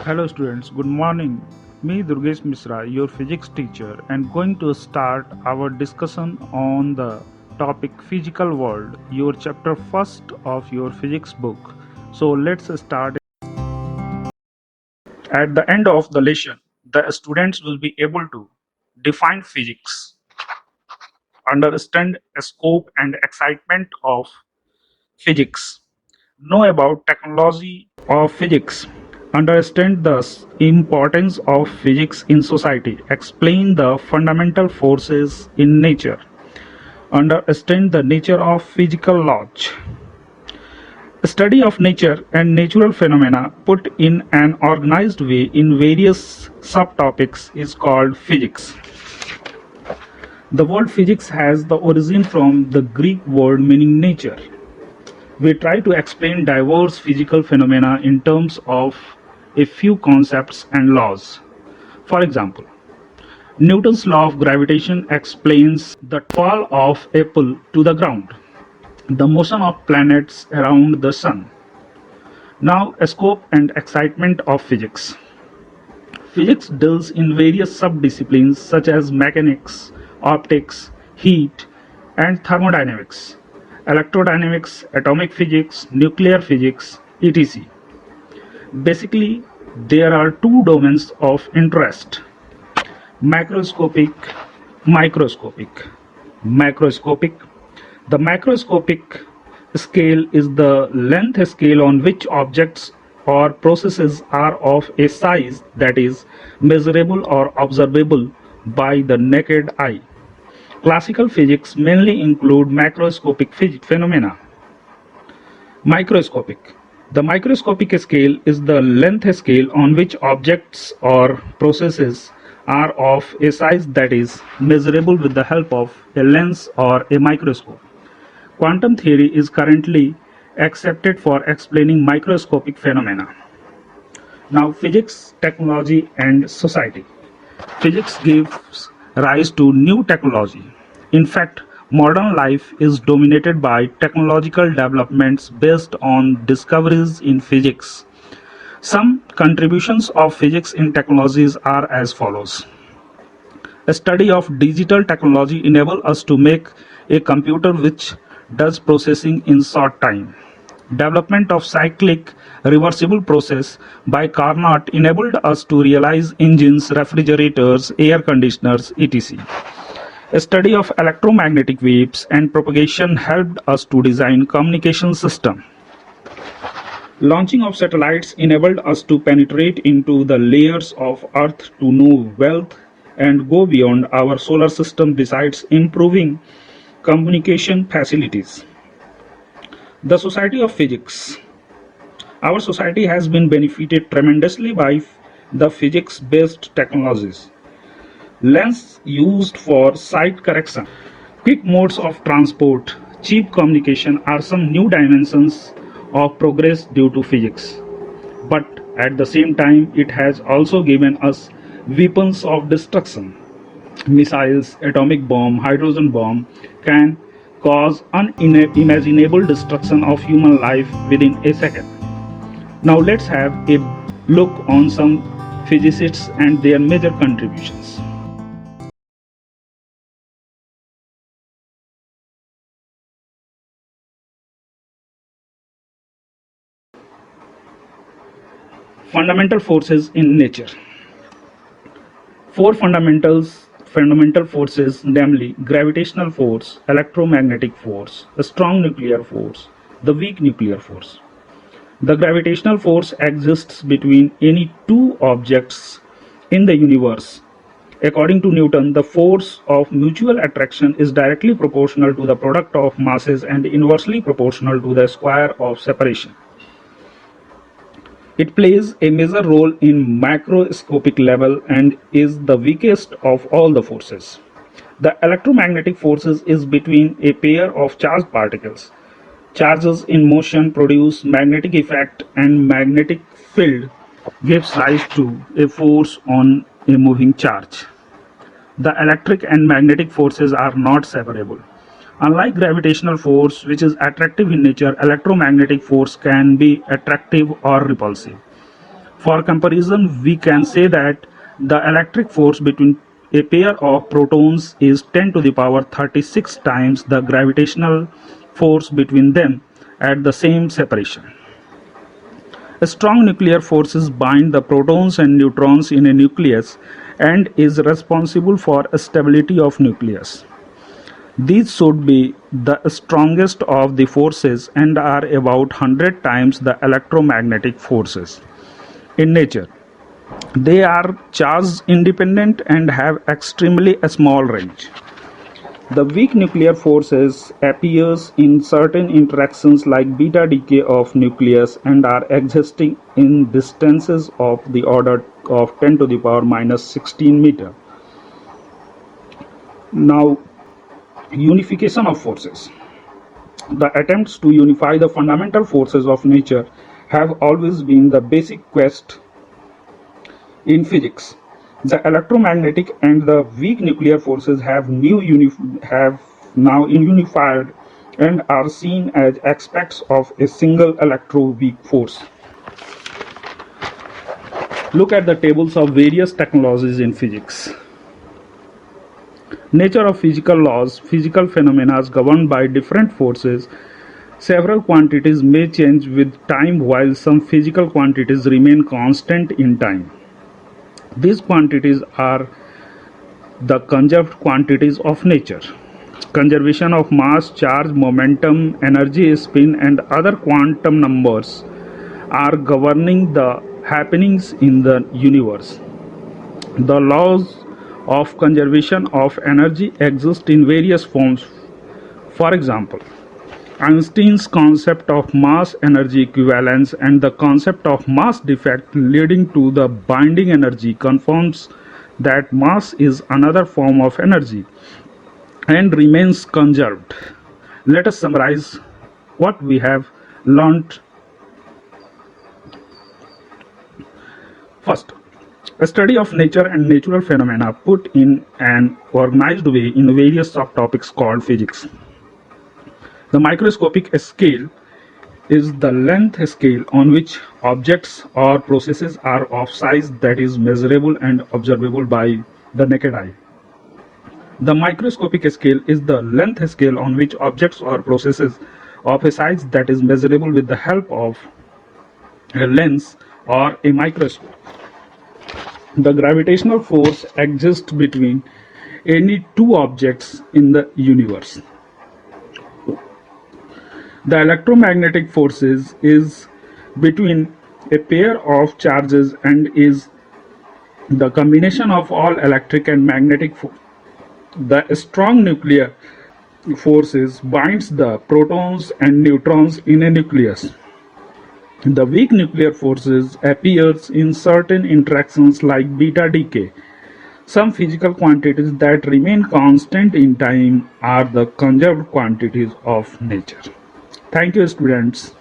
Hello students, good morning. Me Durgesh Misra, your physics teacher, and going to start our discussion on the topic physical world, your chapter first of your physics book. So let's start. At the end of the lesson, the students will be able to define physics, understand scope and excitement of physics, know about technology of physics, understand the importance of physics in society, explain the fundamental forces in nature, understand the nature of physical laws. Study of nature and natural phenomena put in an organized way in various subtopics is called physics. The word physics has the origin from the Greek word meaning nature. We try to explain diverse physical phenomena in terms of a few concepts and laws. For example, Newton's law of gravitation explains the fall of a apple to the ground, the motion of planets around the sun. Now, a scope and excitement of physics. Physics deals in various subdisciplines such as mechanics, optics, heat, and thermodynamics, electrodynamics, atomic physics, nuclear physics, etc. Basically, there are two domains of interest: macroscopic, microscopic. Macroscopic. The macroscopic scale is the length scale on which objects or processes are of a size that is measurable or observable by the naked eye. Classical physics mainly include macroscopic phenomena. Microscopic. The microscopic scale is the length scale on which objects or processes are of a size that is measurable with the help of a lens or a microscope. Quantum theory is currently accepted for explaining microscopic phenomena. Now, physics, technology, and society. Physics gives rise to new technology. In fact, modern life is dominated by technological developments based on discoveries in physics. Some contributions of physics in technologies are as follows. A study of digital technology enables us to make a computer which does processing in short time. Development of cyclic reversible process by Carnot enabled us to realize engines, refrigerators, air conditioners, etc. A study of electromagnetic waves and propagation helped us to design communication system. Launching of satellites enabled us to penetrate into the layers of Earth to know wealth and go beyond our solar system besides improving communication facilities. The Society of Physics. Our society has been benefited tremendously by the physics-based technologies. Lens used for sight correction, quick modes of transport, cheap communication are some new dimensions of progress due to physics. But at the same time, it has also given us weapons of destruction. Missiles, atomic bomb, hydrogen bomb can cause unimaginable destruction of human life within a second. Now let's have a look on some physicists and their major contributions. Fundamental forces in nature. Four fundamental forces, namely gravitational force, electromagnetic force, a strong nuclear force, the weak nuclear force. The gravitational force exists between any two objects in the universe. According to Newton, the force of mutual attraction is directly proportional to the product of masses and inversely proportional to the square of separation. It plays a major role in macroscopic level and is the weakest of all the forces. The electromagnetic forces is between a pair of charged particles. Charges in motion produce magnetic effect and magnetic field gives rise to a force on a moving charge. The electric and magnetic forces are not separable. Unlike gravitational force, which is attractive in nature, electromagnetic force can be attractive or repulsive. For comparison, we can say that the electric force between a pair of protons is 10 to the power 36 times the gravitational force between them at the same separation. Strong nuclear forces bind the protons and neutrons in a nucleus and is responsible for stability of nucleus. These should be the strongest of the forces and are about 100 times the electromagnetic forces in nature. They are charge independent and have extremely small range. The weak nuclear forces appears in certain interactions like beta decay of nucleus and are existing in distances of the order of 10 to the power minus 16 meter. Now, unification of forces. The attempts to unify the fundamental forces of nature have always been the basic quest in physics. The electromagnetic and the weak nuclear forces have now unified and are seen as aspects of a single electro-weak force. Look at the tables of various technologies in physics. Nature of physical laws, physical phenomena governed by different forces. Several quantities may change with time while some physical quantities remain constant in time. These quantities are the conserved quantities of nature. Conservation of mass, charge, momentum, energy, spin, and other quantum numbers are governing the happenings in the universe. The laws of conservation of energy exist in various forms. For example, Einstein's concept of mass energy equivalence and the concept of mass defect leading to the binding energy confirms that mass is another form of energy and remains conserved. Let us summarize what we have learnt. First, a study of nature and natural phenomena put in an organized way in various subtopics called physics. The microscopic scale is the length scale on which objects or processes are of size that is measurable and observable by the naked eye. The microscopic scale is the length scale on which objects or processes of a size that is measurable with the help of a lens or a microscope. The gravitational force exists between any two objects in the universe. The electromagnetic forces is between a pair of charges and is the combination of all electric and magnetic force. The strong nuclear forces binds the protons and neutrons in a nucleus. The weak nuclear forces appears in certain interactions like beta decay. Some physical quantities that remain constant in time are the conserved quantities of nature. Thank you, students.